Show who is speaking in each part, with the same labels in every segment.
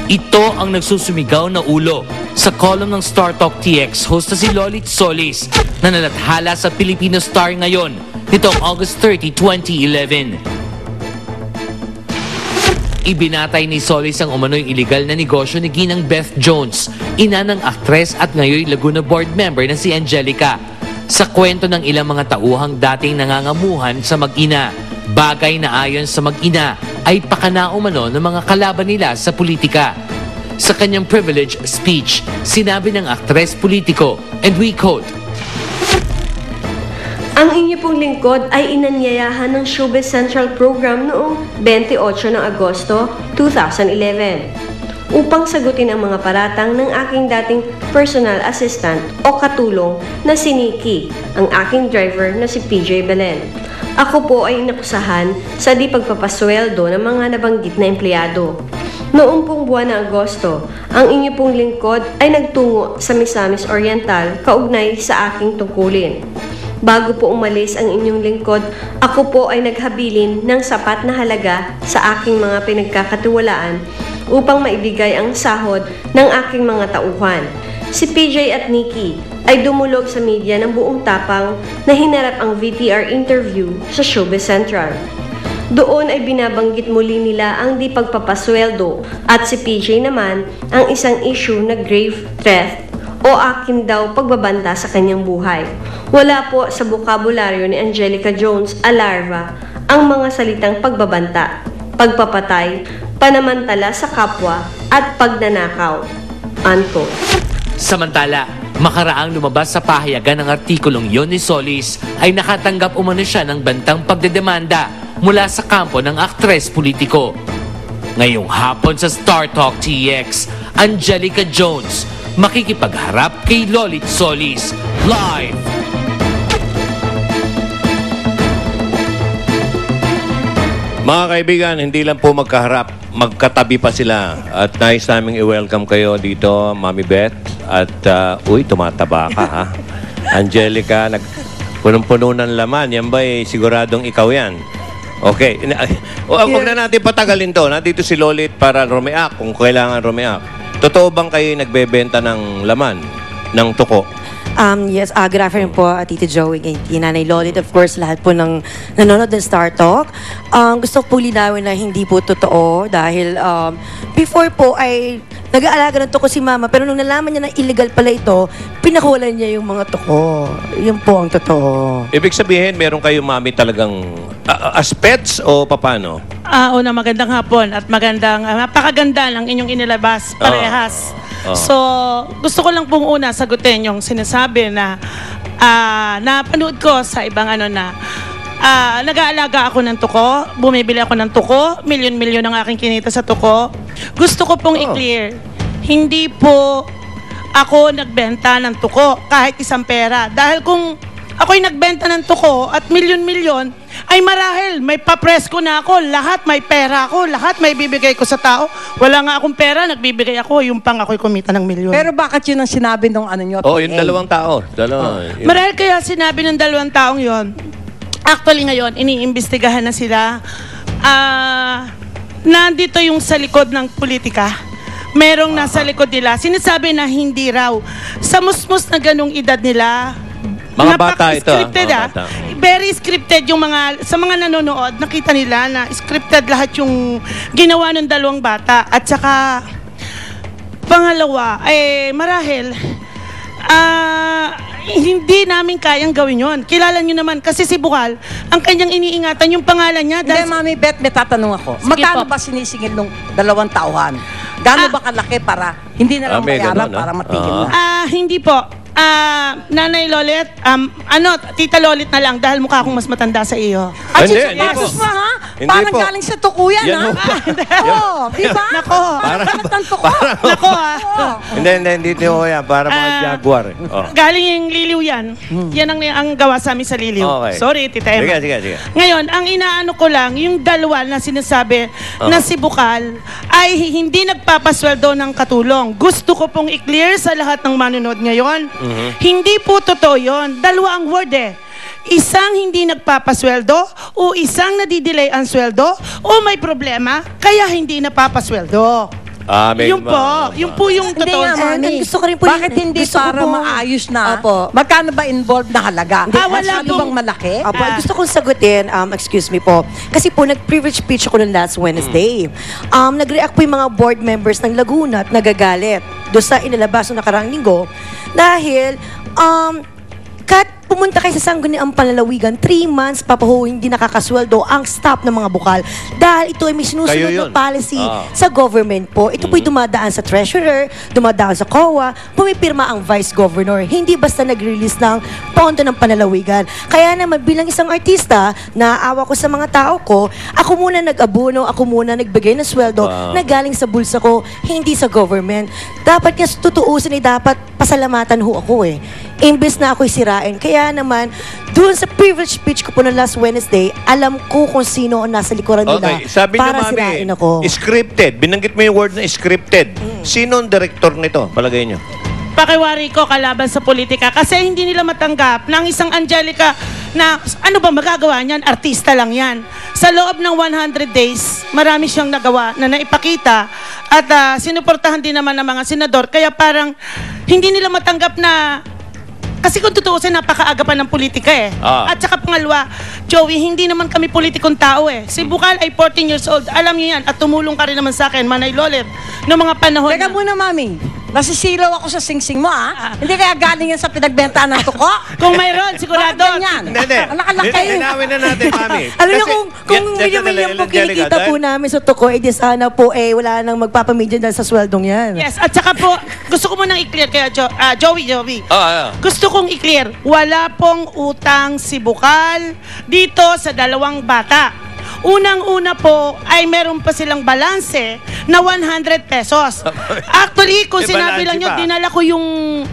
Speaker 1: Ito ang nagsusumigaw na ulo. Sa column ng Star Talk TX, host na si Lolit Solis na nalathala sa Filipino Star ngayon nitong August 30, 2011. Ibinatay ni Solis ang umano'y iligal na negosyo ni Ginang Beth Jones, ina ng aktres at ngayon Laguna Board member na si Angelica. Sa kwento ng ilang mga tauhang dating nangangamuhan sa mag-ina, bagay na ayon sa mag-ina ay pakanaumano ng mga kalaban nila sa politika. Sa kanyang privilege speech, sinabi ng aktres politiko, and we quote,
Speaker 2: "Ang inyo pong lingkod ay inanyayahan ng Showbiz Central program noong 28 ng Agosto 2011 upang sagutin ang mga paratang ng aking dating personal assistant o katulong na si Nikki, ang aking driver na si PJ Belen. Ako po ay inakusahan sa di pagpapasweldo ng mga nabanggit na empleyado. Noong pong buwan ng Agosto, ang inyo pong lingkod ay nagtungo sa Misamis Oriental kaugnay sa aking tungkulin. Bago po umalis ang inyong lingkod, ako po ay naghabilin ng sapat na halaga sa aking mga pinagkakatiwalaan upang maibigay ang sahod ng aking mga tauhan. Si PJ at Nikki ay dumulog sa media ng buong tapang na hinarap ang VTR interview sa Showbiz Central. Doon ay binabanggit muli nila ang di pagpapasweldo at si PJ naman ang isang issue na grave threat o akin daw pagbabanta sa kanyang buhay. Wala po sa bokabularyo ni Angelica Jones Alarva ang mga salitang pagbabanta, pagpapatay, panamantala sa kapwa at pagnanakaw. Anto.
Speaker 1: Samantala, makaraang lumabas sa pahayagan ng artikulong yon ni Solis ay nakatanggap umano siya ng bantang pagdedemanda mula sa kampo ng aktres politiko. Ngayong hapon sa Star Talk TX, Angelica Jones makikipagharap kay Lolit Solis live.
Speaker 3: Mga kaibigan, hindi lang po magkaharap, magkatabi pa sila. At nais naming i-welcome kayo dito, Mami Beth. At, tumataba ka, ha? Angelica, punong-puno ng laman. Yan ba, siguradong ikaw yan? Okay. Huwag na natin patagalin to. Nandito si Lolit para rumiak, kung kailangan rumiak. Totoo bang kayo nagbebenta ng laman, ng tuko?
Speaker 4: Yes, good afternoon po, Tito Joey, kay Nanay Lolit, of course, lahat po ng nanonood ng Star Talk. Gusto ko po linawin na hindi po totoo dahil before po ay nag-aalaga ng tuko si Mama, pero nung nalaman niya na illegal pala ito, pinakulan niya yung mga tuko. Yun po ang totoo.
Speaker 3: Ibig sabihin, meron kayo, Mami, talagang as pets o papano?
Speaker 5: Una, magandang hapon at napakaganda ng inyong inilabas, parehas. So, gusto ko lang pong una sagutin yung sinasabi na napanood ko sa ibang nag-aalaga ako ng tuko, bumibili ako ng tuko, milyon-milyon ang aking kinita sa tuko. Gusto ko pong i-clear, hindi po ako nagbenta ng tuko kahit isang pera. Dahil kung ako'y nagbenta ng tuko at milyon-milyon, ay marahil may papresko na ako, lahat may pera ako, lahat may bibigay ko sa tao. Wala nga akong pera, nagbibigay ako, yung pang ako'y kumita ng milyon.
Speaker 6: Pero bakit yun ang sinabi nung nyo?
Speaker 3: Yung dalawang tao.
Speaker 5: Marahil kaya sinabi ng dalawang taong yon. Actually ngayon, iniimbestigahan na sila. Nandito yung sa likod ng politika. Merong nasa likod nila. Sinasabi na hindi raw. Sa musmus na ganong edad nila,
Speaker 3: mga bata ito.
Speaker 5: Scripted, very scripted yung sa mga nanonood, nakita nila na scripted lahat yung ginawa ng dalawang bata. At saka, pangalawa, marahil, hindi namin kayang gawin yon. Kilala nyo naman, kasi si Bukal, ang kanyang iniingatan yung pangalan niya.
Speaker 6: Hindi, Mami Beth, may tatanong ako. Magkano ba sinisingil ng dalawang tauhan? Gano'n ba kalaki para hindi na lang mayaran para matigil na?
Speaker 5: Hindi po. Nanay Lolit, Tita Lolit na lang dahil mukha akong mas matanda sa iyo.
Speaker 6: At sisapasos mo, ha? Parang galing sa tuko yan, ha? Oo, di ba?
Speaker 5: Nako.
Speaker 6: Parang galit ng tuko.
Speaker 5: Nako, ha?
Speaker 3: Hindi ko yan. Para mga jaguar.
Speaker 5: Galing yung liliw yan. Yan ang gawa sa amin sa liliw.
Speaker 3: Okay.
Speaker 5: Sorry, Tita Emma.
Speaker 3: Sige.
Speaker 5: Ngayon, ang inaano ko lang, yung dalawa na sinasabi na si Bukal ay hindi nagpapasweldo ng katulong. Gusto ko pong i-clear sa lahat ng manonood ngayon. Hindi po totoo yun. Dalawa ang word Isang hindi nagpapasweldo o isang nadidelay ang sweldo o may problema kaya hindi napapasweldo. Yun po yung
Speaker 6: Hindi
Speaker 5: totoo.
Speaker 6: nga, Mami.
Speaker 4: Gusto ko rin po
Speaker 6: Bakit hindi
Speaker 4: gusto ko
Speaker 6: para
Speaker 4: po-
Speaker 6: maayos na?
Speaker 4: Opo.
Speaker 6: Magkano ba involved na halaga?
Speaker 5: wala
Speaker 6: Masyado
Speaker 5: pong-
Speaker 6: bang malaki?
Speaker 4: Opo, gusto kong sagutin, excuse me po. Kasi po, nag-privilege speech ako noong last Wednesday. Nag-react po yung mga board members ng Laguna at nagagalit doon sa inilabas ng nakaraang linggo dahil, kat pumunta kayo sa Sangguniang Panlalawigan, 3 months pa po hindi nakakasweldo ang staff ng mga bukal. Dahil ito ay may sinusunod
Speaker 3: Kayo yun.
Speaker 4: na policy sa government po. Ito po'y dumadaan sa treasurer, dumadaan sa COA, pumipirma ang vice governor. Hindi basta nag-release ng pondo ng panlalawigan. Kaya naman bilang isang artista, naawa ko sa mga tao ko, ako muna nag-abuno, ako muna nagbigay ng sweldo na galing sa bulsa ko, hindi sa government. Dapat nga tutuusin ay dapat pasalamatan ho ako eh. Imbes na ako'y sirain. Kaya naman, doon sa privilege speech ko po na last Wednesday, alam ko kung sino ang nasa likuran nila
Speaker 3: Okay, sabi niyo,
Speaker 4: para
Speaker 3: Mami,
Speaker 4: sirain ako.
Speaker 3: scripted. Binanggit mo yung word na scripted. Sino ang director nito? Palagay niyo.
Speaker 5: Pakiwari ko kalaban sa politika kasi hindi nila matanggap ng isang Angelica na ano ba magagawa niyan? Artista lang yan. Sa loob ng 100 days, marami siyang nagawa na naipakita at sinuportahan din naman ng mga senador. Kaya parang hindi nila matanggap na kasi kung tutuusin, napakaaga pa ng politika eh. At saka pangalawa, Joey, hindi naman kami politikong tao eh. Si Bukal ay 14 years old. Alam niyo yan. At tumulong ka rin naman sa akin, Manay Lolet, noong mga panahon
Speaker 6: Teka muna, Mami. Nasisilaw ako sa singsing mo, Hindi kaya galing yan sa pinagbentahan ng tuko?
Speaker 5: Kung mayroon, sigurado.
Speaker 6: Bakit ganyan?
Speaker 3: Hindi.
Speaker 6: Ang nakalaki.
Speaker 3: Linawin na natin, Mami.
Speaker 4: Alam niyo,
Speaker 3: Kasi-
Speaker 4: kung
Speaker 3: Yan,
Speaker 4: milyon-milyon po
Speaker 3: Angelica,
Speaker 4: kinikita po
Speaker 3: dahil-
Speaker 4: namin sa Tuko, eh di sana po wala nang magpapamedya dahil sa sweldong yan.
Speaker 5: Yes, at saka po, gusto ko munang i-clear kaya Joey. Gusto kong i-clear, wala pong utang si Bukal dito sa dalawang bata. Unang-una po ay meron pa silang balanse na 100 pesos. Actually, kung
Speaker 3: May
Speaker 5: sinabi
Speaker 3: balanse
Speaker 5: lang nyo,
Speaker 3: pa.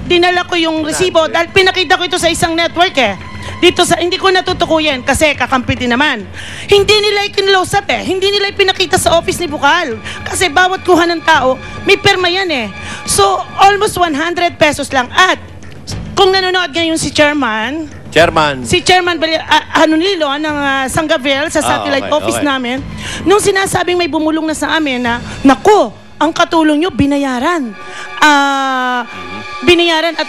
Speaker 5: dinala ko yung resibo dahil pinakita ko ito sa isang network eh. Dito sa, hindi ko natutukuyin kasi kakampi din naman. Hindi nila ikinlose up eh. Hindi nila ipinakita sa office ni Bukal. Kasi bawat kuha ng tao, may perma yan eh. So, almost 100 pesos lang. At kung nanonood ngayon si Chairman Hanunilo ng San Gabriel sa satellite
Speaker 3: okay,
Speaker 5: office
Speaker 3: okay.
Speaker 5: namin, nung sinasabing may bumulong na sa amin na, naku, ang katulong nyo, binayaran. Binayaran at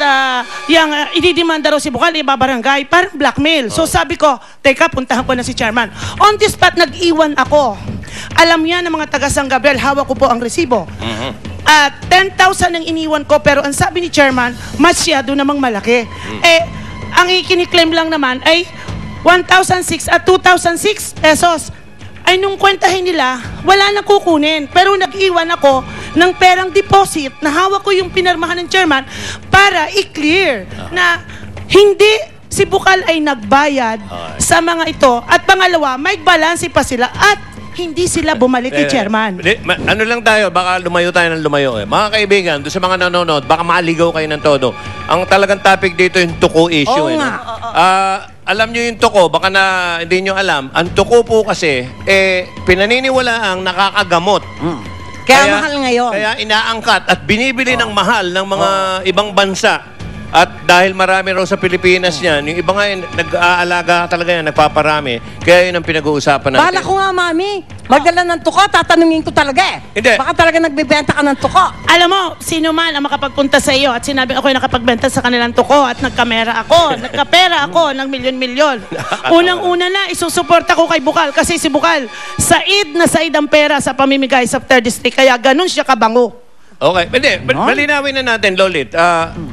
Speaker 5: yung ididimanda raw si Bukal, ibabarangay, parang blackmail. So sabi ko, teka, puntahan ko na si Chairman. On the spot, nag-iwan ako. Alam niya ng mga taga San Gabriel, hawak ko po ang resibo. 10,000 ang iniwan ko, pero ang sabi ni Chairman, masyado namang malaki. Ang ikiniklaim lang naman ay 1,006 at 2,006 pesos. Ay nung kwentahin nila, wala na kukunin. Pero nag-iwan ako ng perang deposit na hawak ko yung pinarmahan ng chairman para i-clear na hindi si Bukal ay nagbayad sa mga ito. At pangalawa, may balanse pa sila at hindi sila bumalik kay chairman.
Speaker 3: Ano lang tayo, baka lumayo tayo ng lumayo eh. Mga kaibigan, doon sa mga nanonood, baka maligaw kayo ng todo. Ang talagang topic dito yung tuko issue.
Speaker 6: Oo nga.
Speaker 3: Alam nyo yung tuko, baka na hindi nyo alam. Ang tuko po kasi, pinaniniwala ang nakakagamot.
Speaker 6: Kaya mahal ngayon.
Speaker 3: Kaya inaangkat at binibili ng mahal ng mga ibang bansa. At dahil marami raw sa Pilipinas yan, yung iba nga nag-aalaga talaga yan, nagpaparami. Kaya yun ang pinag-uusapan natin.
Speaker 6: Bala ko nga, Mami. Magdala ng tuko, tatanungin ko talaga eh.
Speaker 3: Hindi.
Speaker 6: Baka talaga nagbibenta ka ng tuko.
Speaker 5: Alam mo, sino man ang makapagpunta sa iyo at sinabing ako'y nakapagbenta sa kanilang tuko at nagkamera ako, nagkapera ako ng milyon-milyon. Unang-una na, isusuporta ko kay Bukal kasi si Bukal, said ang pera sa pamimigay sa 3rd District, kaya ganun siya kabango.
Speaker 3: Okay, hindi. Malinawin na natin, Lolit.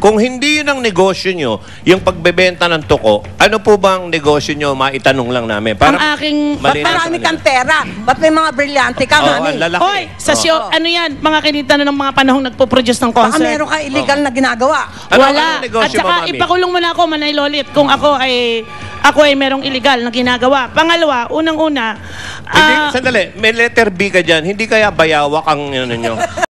Speaker 3: Kung hindi yun ang negosyo nyo, yung pagbebenta ng tuko, ano po bang negosyo nyo? Maitanong lang namin.
Speaker 5: Ang aking-
Speaker 6: Ba't
Speaker 3: malinaw sa
Speaker 6: marami
Speaker 3: kanila.
Speaker 6: kang pera? Ba't may mga brilyante ka,
Speaker 3: Oo,
Speaker 6: Mami?
Speaker 3: ang lalaki.
Speaker 5: Hoy, sa show, ano yan, mga kinita na ng mga panahong nagpo-produce ng
Speaker 6: Baka
Speaker 5: concert.
Speaker 6: meron ka illegal na ginagawa.
Speaker 3: Ano
Speaker 5: Wala.
Speaker 3: ang negosyo
Speaker 5: At saka
Speaker 3: mo, Mami?
Speaker 5: ipakulong mo na ako, Manay Lolit, kung ako ay merong illegal na ginagawa. Pangalawa, unang-una,
Speaker 3: Hindi, sandali. May letter B ka dyan. Hindi kaya bayawak ang ano nyo?